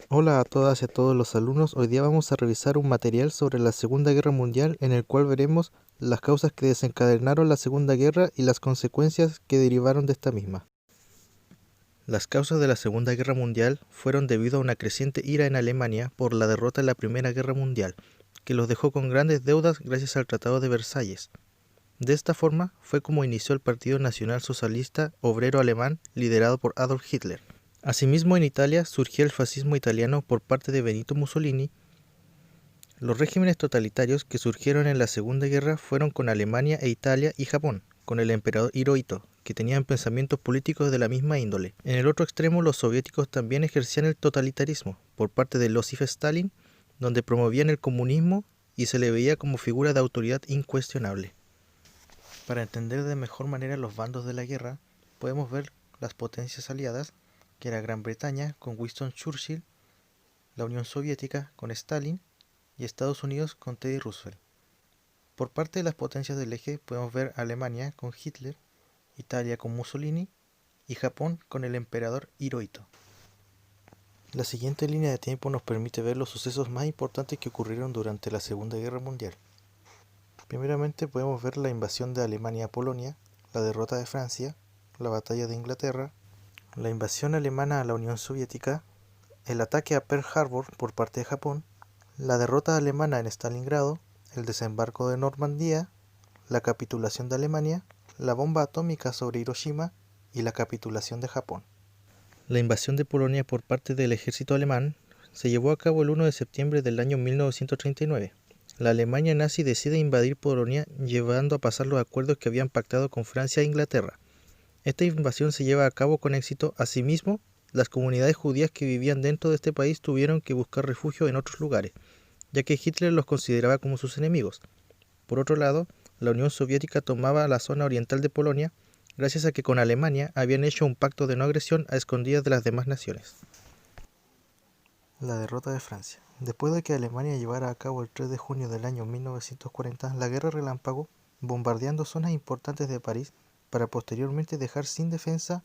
Hola a todas y a todos los alumnos. Hoy día vamos a revisar un material sobre la Segunda Guerra Mundial en el cual veremos las causas que desencadenaron la Segunda Guerra y las consecuencias que derivaron de esta misma. Las causas de la Segunda Guerra Mundial fueron debido a una creciente ira en Alemania por la derrota en la Primera Guerra Mundial, que los dejó con grandes deudas gracias al Tratado de Versalles. De esta forma fue como inició el Partido Nacional Socialista Obrero Alemán liderado por Adolf Hitler. Asimismo, en Italia surgió el fascismo italiano por parte de Benito Mussolini. Los regímenes totalitarios que surgieron en la Segunda Guerra fueron con Alemania e Italia y Japón, con el emperador Hirohito, que tenían pensamientos políticos de la misma índole. En el otro extremo, los soviéticos también ejercían el totalitarismo, por parte de Joseph Stalin, donde promovían el comunismo y se le veía como figura de autoridad incuestionable. Para entender de mejor manera los bandos de la guerra, podemos ver las potencias aliadas, que era Gran Bretaña con Winston Churchill, la Unión Soviética con Stalin y Estados Unidos con Teddy Roosevelt. Por parte de las potencias del eje podemos ver Alemania con Hitler, Italia con Mussolini y Japón con el emperador Hirohito. La siguiente línea de tiempo nos permite ver los sucesos más importantes que ocurrieron durante la Segunda Guerra Mundial. Primeramente podemos ver la invasión de Alemania a Polonia, la derrota de Francia, la batalla de Inglaterra, la invasión alemana a la Unión Soviética, el ataque a Pearl Harbor por parte de Japón, la derrota alemana en Stalingrado, el desembarco de Normandía, la capitulación de Alemania, la bomba atómica sobre Hiroshima y la capitulación de Japón. La invasión de Polonia por parte del ejército alemán se llevó a cabo el 1 de septiembre del año 1939. La Alemania nazi decide invadir Polonia llevando a pasar los acuerdos que habían pactado con Francia e Inglaterra. Esta invasión se lleva a cabo con éxito. Asimismo, las comunidades judías que vivían dentro de este país tuvieron que buscar refugio en otros lugares, ya que Hitler los consideraba como sus enemigos. Por otro lado, la Unión Soviética tomaba la zona oriental de Polonia, gracias a que con Alemania habían hecho un pacto de no agresión a escondidas de las demás naciones. La derrota de Francia. Después de que Alemania llevara a cabo el 3 de junio del año 1940 la guerra relámpago, bombardeando zonas importantes de París para posteriormente dejar sin defensa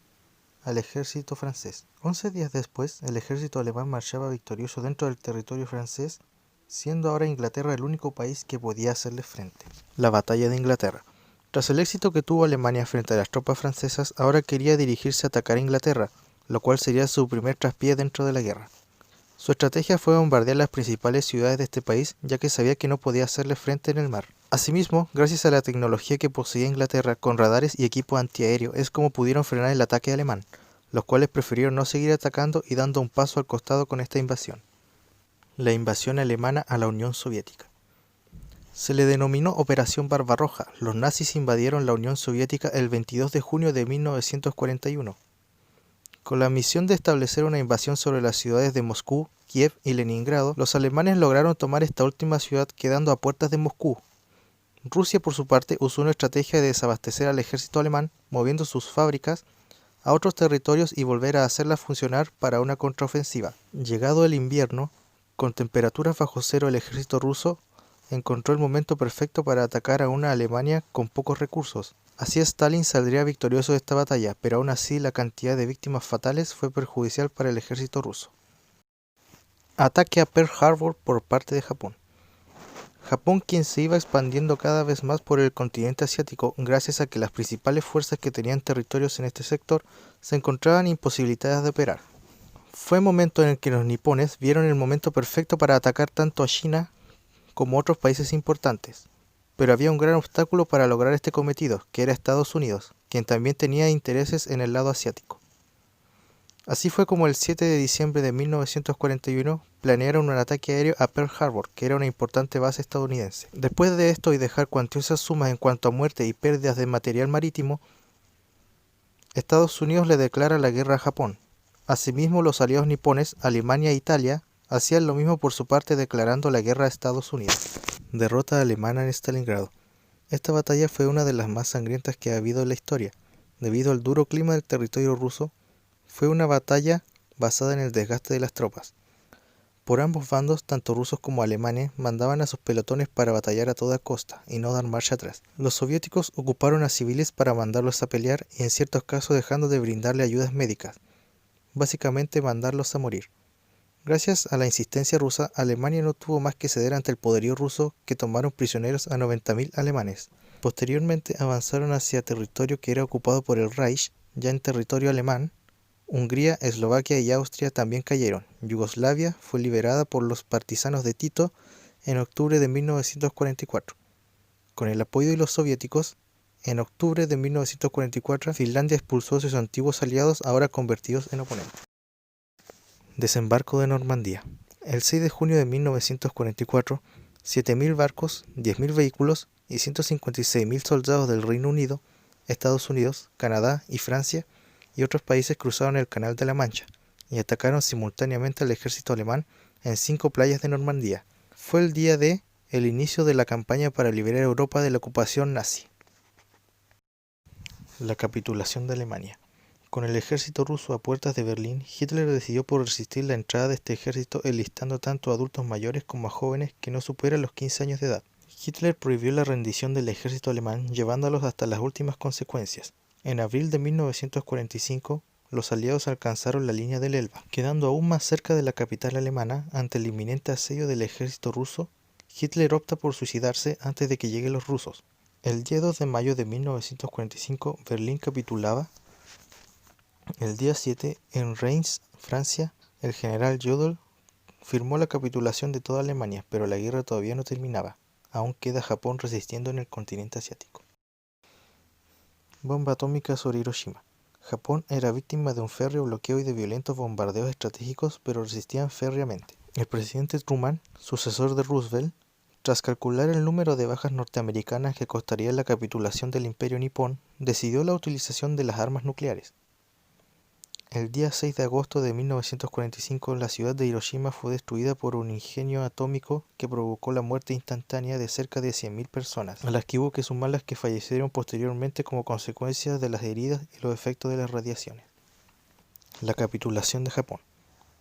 al ejército francés. 11 días después, el ejército alemán marchaba victorioso dentro del territorio francés, siendo ahora Inglaterra el único país que podía hacerle frente. La batalla de Inglaterra. Tras el éxito que tuvo Alemania frente a las tropas francesas, ahora quería dirigirse a atacar a Inglaterra, lo cual sería su primer traspié dentro de la guerra. Su estrategia fue bombardear las principales ciudades de este país, ya que sabía que no podía hacerle frente en el mar. Asimismo, gracias a la tecnología que poseía Inglaterra con radares y equipo antiaéreo, es como pudieron frenar el ataque alemán, los cuales prefirieron no seguir atacando y dando un paso al costado con esta invasión. La invasión alemana a la Unión Soviética. Se le denominó Operación Barbarroja. Los nazis invadieron la Unión Soviética el 22 de junio de 1941. Con la misión de establecer una invasión sobre las ciudades de Moscú, Kiev y Leningrado, los alemanes lograron tomar esta última ciudad quedando a puertas de Moscú. Rusia, por su parte, usó una estrategia de desabastecer al ejército alemán, moviendo sus fábricas a otros territorios y volver a hacerlas funcionar para una contraofensiva. Llegado el invierno, con temperaturas bajo cero, el ejército ruso encontró el momento perfecto para atacar a una Alemania con pocos recursos. Así Stalin saldría victorioso de esta batalla, pero aún así la cantidad de víctimas fatales fue perjudicial para el ejército ruso. Ataque a Pearl Harbor por parte de Japón. Japón, quien se iba expandiendo cada vez más por el continente asiático gracias a que las principales fuerzas que tenían territorios en este sector se encontraban imposibilitadas de operar. Fue momento en el que los nipones vieron el momento perfecto para atacar tanto a China como a otros países importantes. Pero había un gran obstáculo para lograr este cometido, que era Estados Unidos, quien también tenía intereses en el lado asiático. Así fue como el 7 de diciembre de 1941 planearon un ataque aéreo a Pearl Harbor, que era una importante base estadounidense. Después de esto y dejar cuantiosas sumas en cuanto a muerte y pérdidas de material marítimo, Estados Unidos le declara la guerra a Japón. Asimismo, los aliados nipones, Alemania e Italia, hacían lo mismo por su parte declarando la guerra a Estados Unidos. Derrota alemana en Stalingrado. Esta batalla fue una de las más sangrientas que ha habido en la historia. Debido al duro clima del territorio ruso, fue una batalla basada en el desgaste de las tropas. Por ambos bandos, tanto rusos como alemanes, mandaban a sus pelotones para batallar a toda costa y no dar marcha atrás. Los soviéticos ocuparon a civiles para mandarlos a pelear y en ciertos casos dejando de brindarle ayudas médicas, básicamente mandarlos a morir. Gracias a la insistencia rusa, Alemania no tuvo más que ceder ante el poderío ruso, que tomaron prisioneros a 90.000 alemanes. Posteriormente avanzaron hacia territorio que era ocupado por el Reich, ya en territorio alemán. Hungría, Eslovaquia y Austria también cayeron. Yugoslavia fue liberada por los partisanos de Tito en octubre de 1944. Con el apoyo de los soviéticos, en octubre de 1944, Finlandia expulsó a sus antiguos aliados, ahora convertidos en oponentes. Desembarco de Normandía. El 6 de junio de 1944, 7.000 barcos, 10.000 vehículos y 156.000 soldados del Reino Unido, Estados Unidos, Canadá y Francia y otros países cruzaron el Canal de la Mancha y atacaron simultáneamente al ejército alemán en 5 playas de Normandía. Fue el día de el inicio de la campaña para liberar a Europa de la ocupación nazi. La capitulación de Alemania. Con el ejército ruso a puertas de Berlín, Hitler decidió por resistir la entrada de este ejército, enlistando tanto a adultos mayores como a jóvenes que no superan los 15 años de edad. Hitler prohibió la rendición del ejército alemán, llevándolos hasta las últimas consecuencias. En abril de 1945, los aliados alcanzaron la línea del Elba, quedando aún más cerca de la capital alemana. Ante el inminente asedio del ejército ruso, Hitler opta por suicidarse antes de que lleguen los rusos. El día 2 de mayo de 1945, Berlín capitulaba. El día 7, en Reims, Francia, el general Jodl firmó la capitulación de toda Alemania, pero la guerra todavía no terminaba. Aún queda Japón resistiendo en el continente asiático. Bomba atómica sobre Hiroshima. Japón era víctima de un férreo bloqueo y de violentos bombardeos estratégicos, pero resistían férreamente. El presidente Truman, sucesor de Roosevelt, tras calcular el número de bajas norteamericanas que costaría la capitulación del imperio nipón, decidió la utilización de las armas nucleares. El día 6 de agosto de 1945, la ciudad de Hiroshima fue destruida por un ingenio atómico que provocó la muerte instantánea de cerca de 100.000 personas, a las que hubo que sumar las que fallecieron posteriormente como consecuencia de las heridas y los efectos de las radiaciones. La capitulación de Japón.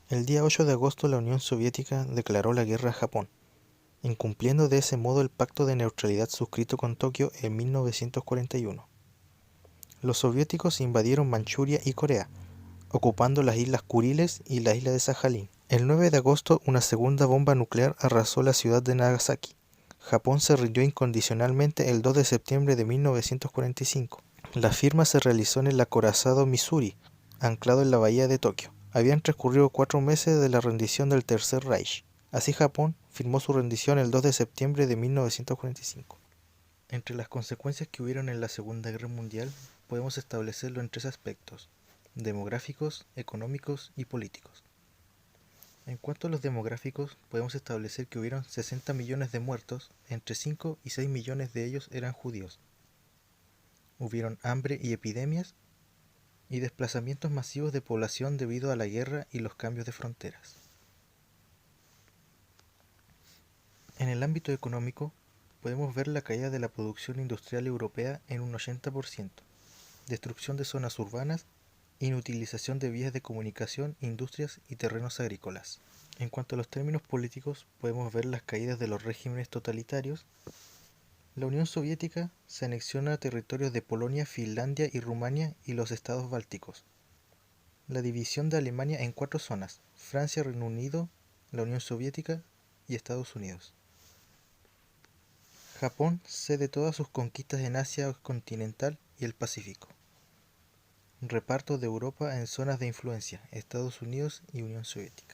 El día 8 de agosto, la Unión Soviética declaró la guerra a Japón, incumpliendo de ese modo el pacto de neutralidad suscrito con Tokio en 1941. Los soviéticos invadieron Manchuria y Corea, ocupando las islas Kuriles y la isla de Sajalín. El 9 de agosto, una segunda bomba nuclear arrasó la ciudad de Nagasaki. Japón se rindió incondicionalmente el 2 de septiembre de 1945. La firma se realizó en el acorazado Missouri, anclado en la bahía de Tokio. Habían transcurrido 4 meses de la rendición del Tercer Reich. Así, Japón firmó su rendición el 2 de septiembre de 1945. Entre las consecuencias que hubieron en la Segunda Guerra Mundial, podemos establecerlo en 3 aspectos: demográficos, económicos y políticos. En cuanto a los demográficos, podemos establecer que hubieron 60 millones de muertos, entre 5 y 6 millones de ellos eran judíos. Hubieron hambre y epidemias, y desplazamientos masivos de población debido a la guerra y los cambios de fronteras. En el ámbito económico, podemos ver la caída de la producción industrial europea en un 80%, destrucción de zonas urbanas, inutilización de vías de comunicación, industrias y terrenos agrícolas. En cuanto a los términos políticos, podemos ver las caídas de los regímenes totalitarios. La Unión Soviética se anexiona a territorios de Polonia, Finlandia y Rumania y los estados bálticos. La división de Alemania en 4 zonas: Francia, Reino Unido, la Unión Soviética y Estados Unidos. Japón cede todas sus conquistas en Asia continental y el Pacífico. Reparto de Europa en zonas de influencia: Estados Unidos y Unión Soviética.